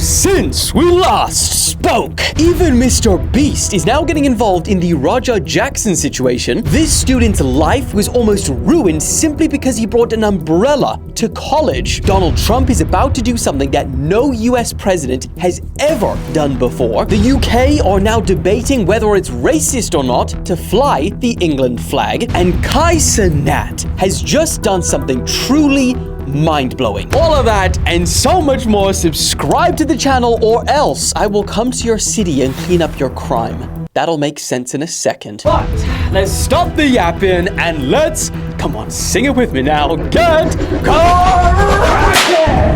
Since we last spoke, even MrBeast is now getting involved in the Roger Jackson situation. This student's life was almost ruined simply because he brought an umbrella to college. Donald Trump is about to do something that no US president has ever done before. The UK are now debating whether it's racist or not to fly the England flag. And Cenat has just done something truly mind-blowing. All of that and so much more. Subscribe to the channel or else I will come to your city and clean up your crime. That'll make sense in a second. But let's stop the yapping and let's, come on, sing it with me now. Get corrected!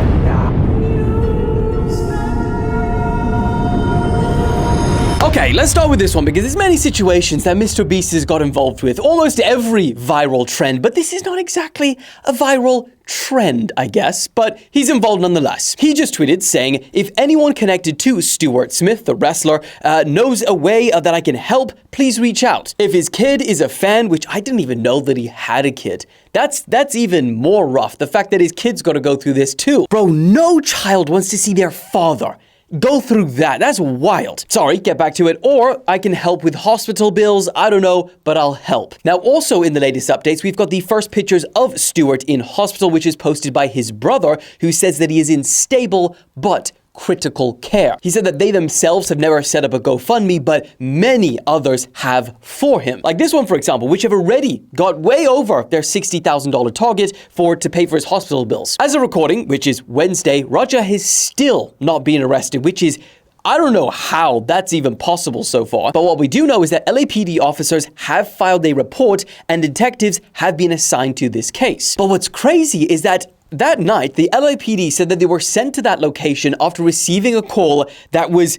Okay, let's start with this one because there's many situations that MrBeast has got involved with. Almost every viral trend, but this is not exactly a viral trend, I guess, but he's involved nonetheless. He just tweeted saying, if anyone connected to Stuart Smith, the wrestler, knows a way that I can help, please reach out. If his kid is a fan, which I didn't even know that he had a kid, that's even more rough. The fact that his kid's got to go through this too. Bro, no child wants to see their father go through that. That's wild. Sorry, get back to it. Or I can help with hospital bills. I don't know, but I'll help. Now, also in the latest updates, we've got the first pictures of Stuart in hospital, which is posted by his brother, who says that he is in stable but critical care. He said that they themselves have never set up a GoFundMe, but many others have for him. Like this one, for example, which have already got way over their $60,000 target to pay for his hospital bills. As a recording, which is Wednesday, Roger has still not been arrested, which is, I don't know how that's even possible so far, but what we do know is that LAPD officers have filed a report and detectives have been assigned to this case. But what's crazy is that night, the LAPD said that they were sent to that location after receiving a call that was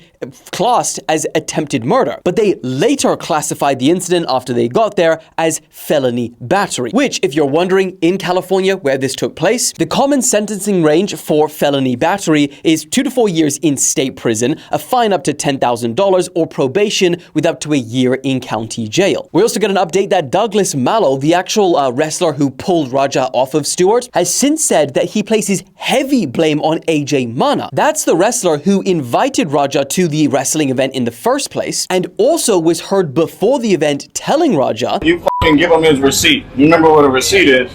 classed as attempted murder. But they later classified the incident after they got there as felony battery, which, if you're wondering, in California, where this took place, the common sentencing range for felony battery is 2 to 4 years in state prison, a fine up to $10,000, or probation with up to a year in county jail. We also got an update that Douglas Mallow, the actual wrestler who pulled Roger off of Stuart, has since said that he places heavy blame on AJ Mana. That's the wrestler who invited Roger to the wrestling event in the first place, and also was heard before the event telling Roger, you f***ing give him his receipt. You remember what a receipt is?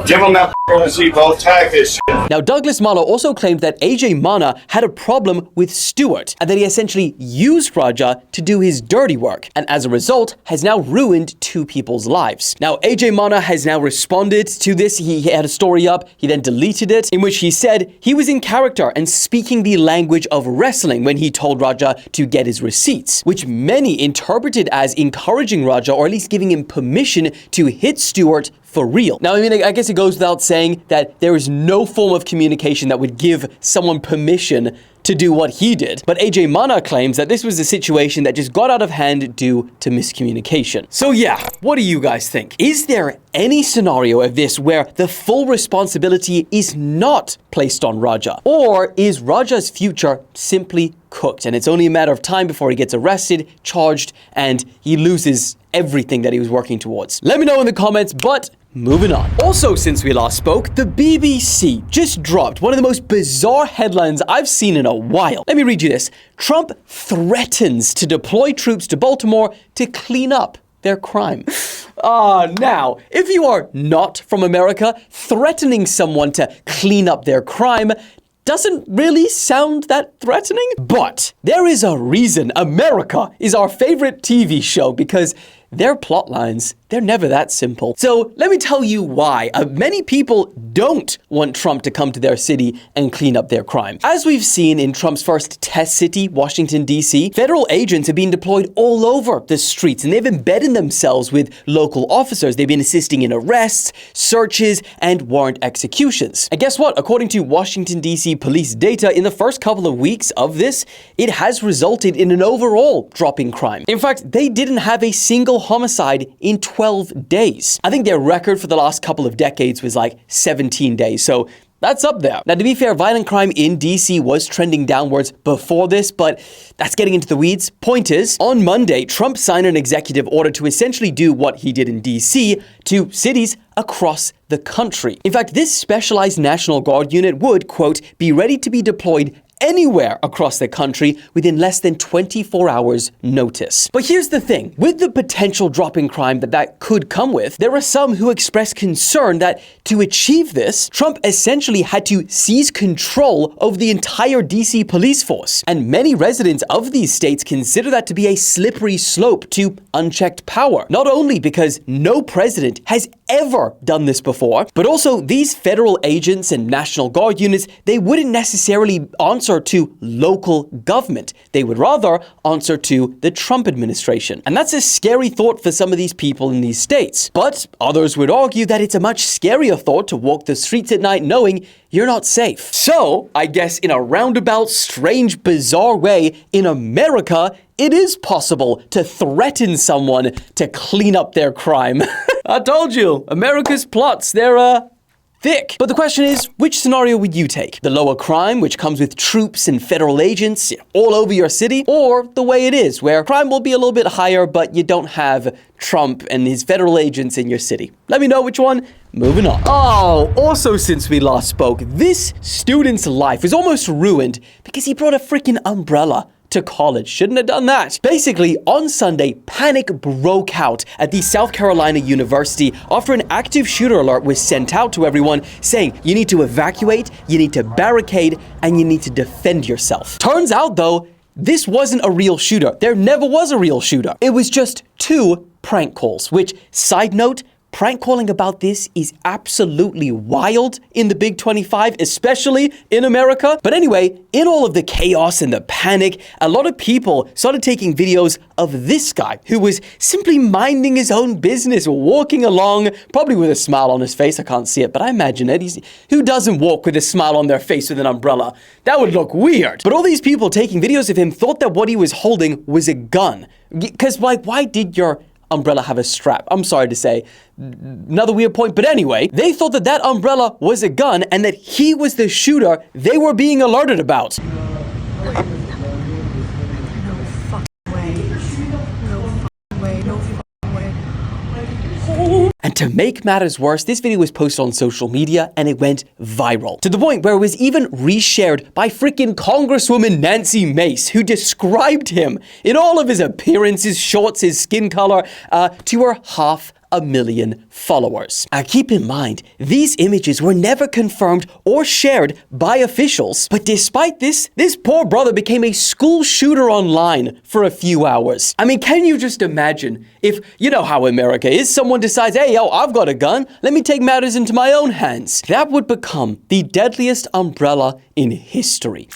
Give him that f***ing receipt, bro. Tag this shit. Now, Douglas Mallow also claimed that AJ Mana had a problem with Stuart, and that he essentially used Roger to do his dirty work, and as a result, has now ruined 2 people's lives. Now, AJ Mana has now responded to this. He had a story up, he then deleted it, in which he said he was in character and speaking the language of wrestling when he told Roger to get his receipts, which many interpreted as encouraging Roger, or at least giving him permission to hit Stuart for real. Now, I mean, I guess it goes without saying that there is no form of communication that would give someone permission to do what he did. But AJ Mana claims that this was a situation that just got out of hand due to miscommunication. So yeah, what do you guys think? Is there any scenario of this where the full responsibility is not placed on Roger? Or is Roger's future simply cooked and it's only a matter of time before he gets arrested, charged, and he loses everything that he was working towards? Let me know in the comments, but moving on. Also, since we last spoke, the BBC just dropped one of the most bizarre headlines I've seen in a while. Let me read you this. Trump threatens to deploy troops to Baltimore to clean up their crime. Now, if you are not from America, threatening someone to clean up their crime doesn't really sound that threatening. But there is a reason America is our favorite TV show, because their plot lines, they're never that simple. So let me tell you why many people don't want Trump to come to their city and clean up their crime. As we've seen in Trump's first test city, Washington, D.C., federal agents have been deployed all over the streets, and they've embedded themselves with local officers. They've been assisting in arrests, searches, and warrant executions. And guess what? According to Washington, D.C. police data, in the first couple of weeks of this, it has resulted in an overall drop in crime. In fact, they didn't have a single homicide in 12 days. I think their record for the last couple of decades was like 17 days. So that's up there. Now, to be fair, violent crime in DC was trending downwards before this, but that's getting into the weeds. Point is, on Monday, Trump signed an executive order to essentially do what he did in DC to cities across the country. In fact, this specialized National Guard unit would, quote, be ready to be deployed anywhere across the country within less than 24 hours notice. But here's the thing, with the potential drop in crime that could come with, there are some who express concern that to achieve this, Trump essentially had to seize control over the entire DC police force. And many residents of these states consider that to be a slippery slope to unchecked power. Not only because no president has ever done this before, but also these federal agents and National Guard units, they wouldn't necessarily answer to local government. They would rather answer to the Trump administration. And that's a scary thought for some of these people in these states. But others would argue that it's a much scarier thought to walk the streets at night knowing you're not safe. So, I guess in a roundabout, strange, bizarre way, in America, it is possible to threaten someone to clean up their crime. I told you, America's plots, they're thick. But the question is, which scenario would you take? The lower crime, which comes with troops and federal agents all over your city, or the way it is, where crime will be a little bit higher, but you don't have Trump and his federal agents in your city? Let me know which one. Moving on. Oh, also since we last spoke, this student's life is almost ruined because he brought a freaking umbrella to college. Shouldn't have done that. Basically, on Sunday, panic broke out at the South Carolina University after an active shooter alert was sent out to everyone saying you need to evacuate, you need to barricade, and you need to defend yourself. Turns out though, this wasn't a real shooter. There never was a real shooter. It was just 2 prank calls, which, side note, prank calling about this is absolutely wild in the Big 25, especially in America. But anyway, in all of the chaos and the panic, a lot of people started taking videos of this guy who was simply minding his own business, walking along, probably with a smile on his face. I can't see it, but I imagine it. Who doesn't walk with a smile on their face with an umbrella? That would look weird. But all these people taking videos of him thought that what he was holding was a gun. Because why did your umbrella have a strap? I'm sorry to say. Another weird point, but anyway, they thought that that umbrella was a gun and that he was the shooter they were being alerted about. And to make matters worse, this video was posted on social media and it went viral. To the point where it was even reshared by freaking Congresswoman Nancy Mace, who described him in all of his appearance, his shorts, his skin color, to her 500,000 followers. Keep in mind, these images were never confirmed or shared by officials. But despite this poor brother became a school shooter online for a few hours. I mean, can you just imagine if, you know how America is, someone decides, hey, yo, I've got a gun, let me take matters into my own hands. That would become the deadliest umbrella in history.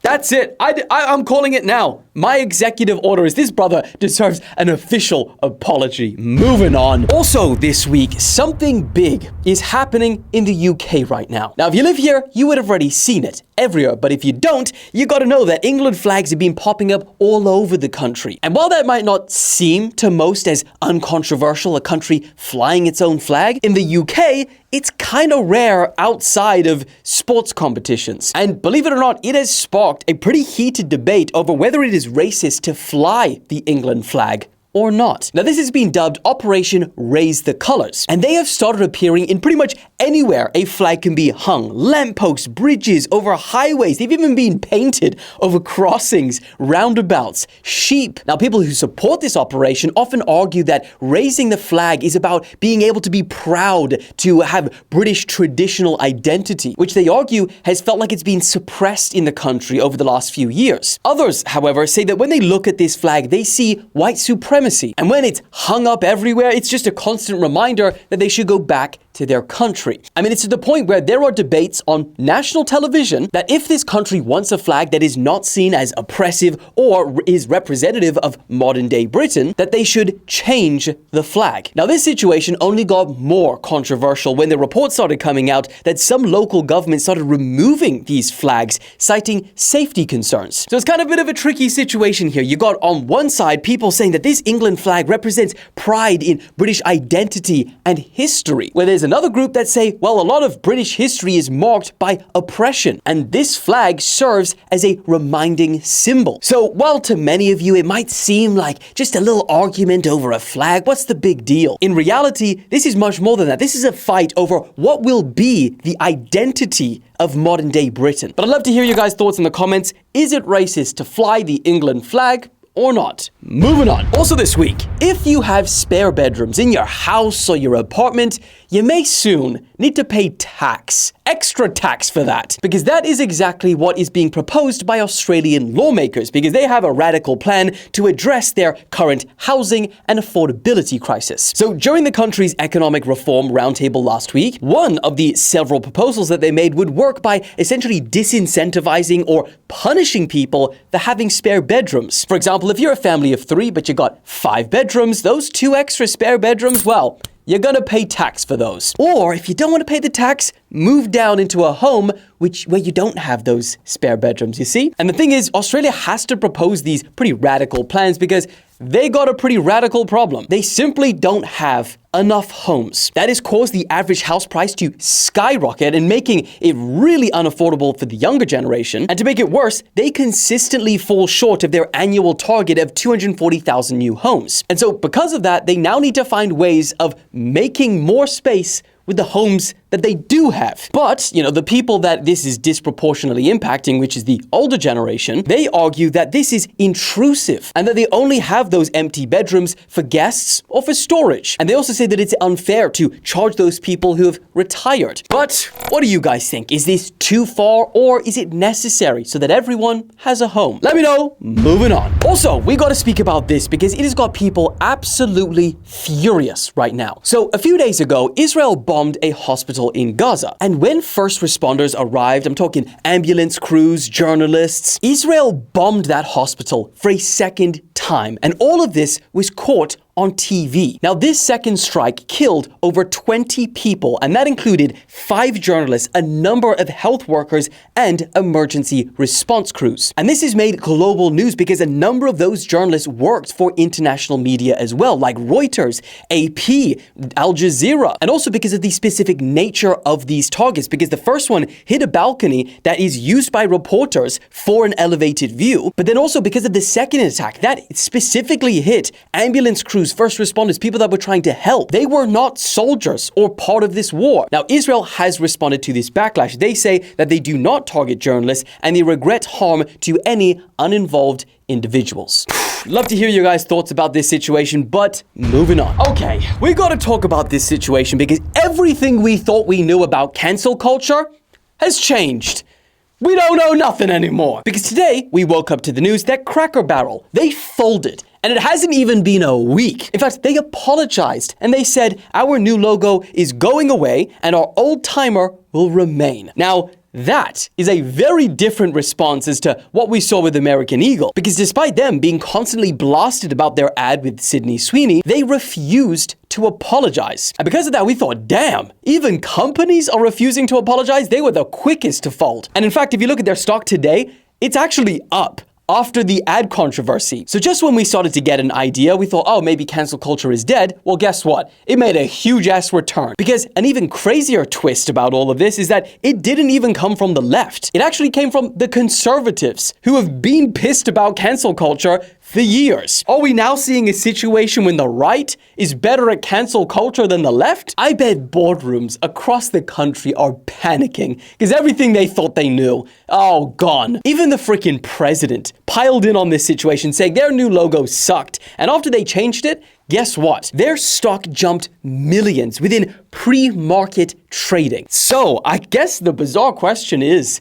That's it. I'm calling it now. My executive order is this brother deserves an official apology. Moving on. Also this week, something big is happening in the UK right now. Now, if you live here, you would have already seen it everywhere. But if you don't, you gotta know that England flags have been popping up all over the country. And while that might not seem to most as uncontroversial, a country flying its own flag, in the UK, it's kind of rare outside of sports competitions. And believe it or not, it has sparked a pretty heated debate over whether it is racist to fly the England flag or not. Now, this has been dubbed Operation Raise the Colors, and they have started appearing in pretty much anywhere a flag can be hung. Lampposts, bridges, over highways. They've even been painted over crossings, roundabouts, sheep. Now, people who support this operation often argue that raising the flag is about being able to be proud to have British traditional identity, which they argue has felt like it's been suppressed in the country over the last few years. Others, however, say that when they look at this flag, they see white supremacy. And when it's hung up everywhere, it's just a constant reminder that they should go back to their country. I mean, it's to the point where there are debates on national television that if this country wants a flag that is not seen as oppressive or is representative of modern day Britain, that they should change the flag. Now, this situation only got more controversial when the reports started coming out that some local governments started removing these flags, citing safety concerns. So it's kind of a bit of a tricky situation here. You got on one side people saying that this England flag represents pride in British identity and history, where there's there's another group that say, well, a lot of British history is marked by oppression, and this flag serves as a reminding symbol. So while to many of you it might seem like just a little argument over a flag, what's the big deal? In reality, this is much more than that. This is a fight over what will be the identity of modern day Britain. But I'd love to hear your guys' thoughts in the comments. Is it racist to fly the England flag or not? Moving on. Also this week, if you have spare bedrooms in your house or your apartment, you may soon need to pay tax. Extra tax for that. Because that is exactly what is being proposed by Australian lawmakers, because they have a radical plan to address their current housing and affordability crisis. So during the country's economic reform roundtable last week, one of the several proposals that they made would work by essentially disincentivizing or punishing people for having spare bedrooms. For example, if you're a family of 3 but you got 5 bedrooms, those 2 extra spare bedrooms, well, you're gonna pay tax for those. Or if you don't want to pay the tax, move down into a home where you don't have those spare bedrooms, you see? And the thing is, Australia has to propose these pretty radical plans because they got a pretty radical problem. They simply don't have enough homes. That has caused the average house price to skyrocket and making it really unaffordable for the younger generation. And to make it worse, they consistently fall short of their annual target of 240,000 new homes. And so because of that, they now need to find ways of making more space with the homes that they do have. But, the people that this is disproportionately impacting, which is the older generation, they argue that this is intrusive and that they only have those empty bedrooms for guests or for storage. And they also say that it's unfair to charge those people who have retired. But what do you guys think? Is this too far, or is it necessary so that everyone has a home? Let me know. Moving on. Also, we got to speak about this because it has got people absolutely furious right now. So a few days ago, Israel bombed a hospital in Gaza. And when first responders arrived, I'm talking ambulance crews, journalists, Israel bombed that hospital for a second time. And all of this was caught on TV. Now, this second strike killed over 20 people, and that included 5 journalists, a number of health workers, and emergency response crews. And this has made global news because a number of those journalists worked for international media as well, like Reuters, AP, Al Jazeera, and also because of the specific nature of these targets, because the first one hit a balcony that is used by reporters for an elevated view, but then also because of the second attack that specifically hit ambulance crews, first responders, people that were trying to help. They were not soldiers or part of this war. Now, Israel has responded to this backlash. They say that they do not target journalists and they regret harm to any uninvolved individuals. Love to hear your guys' thoughts about this situation, but moving on. Okay, we gotta talk about this situation because everything we thought we knew about cancel culture has changed. We don't know nothing anymore. Because today, we woke up to the news that Cracker Barrel, they folded. And it hasn't even been a week. In fact, they apologized and they said, our new logo is going away and our old timer will remain. Now, that is a very different response as to what we saw with American Eagle, because despite them being constantly blasted about their ad with Sydney Sweeney, they refused to apologize. And because of that, we thought, damn, even companies are refusing to apologize? They were the quickest to fold. And in fact, if you look at their stock today, it's actually up after the ad controversy. So just when we started to get an idea, we thought, oh, maybe cancel culture is dead. Well, guess what? It made a huge ass return. Because an even crazier twist about all of this is that it didn't even come from the left. It actually came from the conservatives, who have been pissed about cancel culture for years. Are we now seeing a situation when the right is better at cancel culture than the left? I bet boardrooms across the country are panicking because everything they thought they knew, oh, gone. Even the freaking president piled in on this situation, saying their new logo sucked. And after they changed it, guess what? Their stock jumped millions within pre-market trading. So I guess the bizarre question is,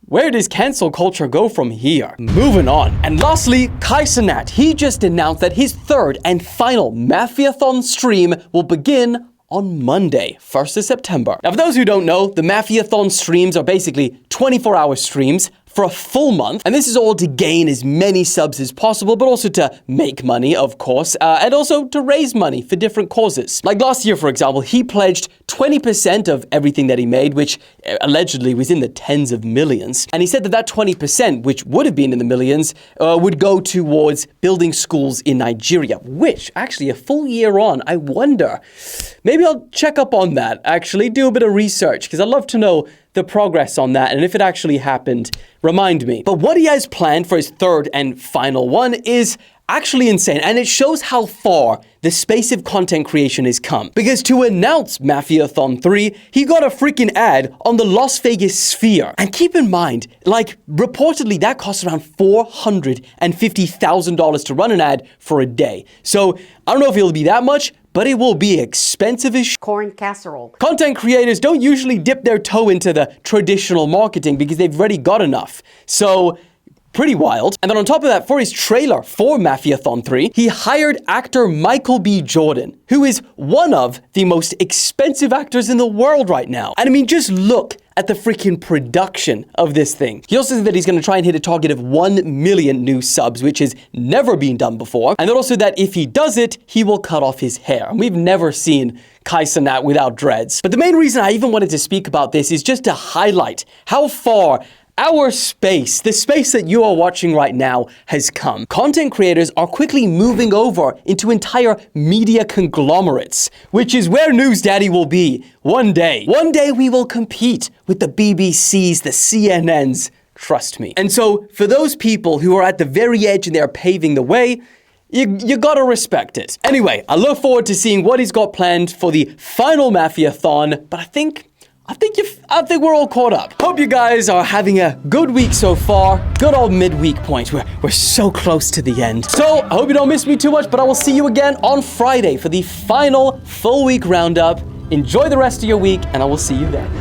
where does cancel culture go from here? Moving on. And lastly, Cenat. He just announced that his 3rd and final Mafiathon stream will begin on Monday, 1st of September. Now, for those who don't know, the Mafiathon streams are basically 24-hour streams for a full month, and this is all to gain as many subs as possible, but also to make money, of course, and also to raise money for different causes. Like last year, for example, he pledged 20% of everything that he made, which allegedly was in the tens of millions, and he said that that 20%, which would have been in the millions, would go towards building schools in Nigeria, which, actually, a full year on, I wonder, maybe I'll check up on that, actually, do a bit of research, because I'd love to know the progress on that, and if it actually happened, remind me. But what he has planned for his third and final one is actually insane, and it shows how far the space of content creation has come. Because to announce Mafiathon 3, he got a freaking ad on the Las Vegas Sphere. And keep in mind, like, reportedly that costs around $450,000 to run an ad for a day. So I don't know if it'll be that much, but it will be expensive as corn casserole. Content creators don't usually dip their toe into the traditional marketing because they've already got enough. So, pretty wild. And then on top of that, for his trailer for Mafiathon 3, he hired actor Michael B. Jordan, who is one of the most expensive actors in the world right now. And I mean, just look at the freaking production of this thing. He also said that he's going to try and hit a target of 1 million new subs, which has never been done before. And then also that if he does it, he will cut off his hair. And we've never seen Cenat without dreads. But the main reason I even wanted to speak about this is just to highlight how far our space, the space that you are watching right now, has come. Content creators are quickly moving over into entire media conglomerates, which is where NEWSDADDY will be one day. One day we will compete with the BBCs, the CNNs, trust me. And so for those people who are at the very edge and they're paving the way, you gotta respect it. Anyway, I look forward to seeing what he's got planned for the final Mafiathon, but I think we're all caught up. Hope you guys are having a good week so far. Good old midweek point. We're so close to the end. So I hope you don't miss me too much, but I will see you again on Friday for the final full week roundup. Enjoy the rest of your week, and I will see you then.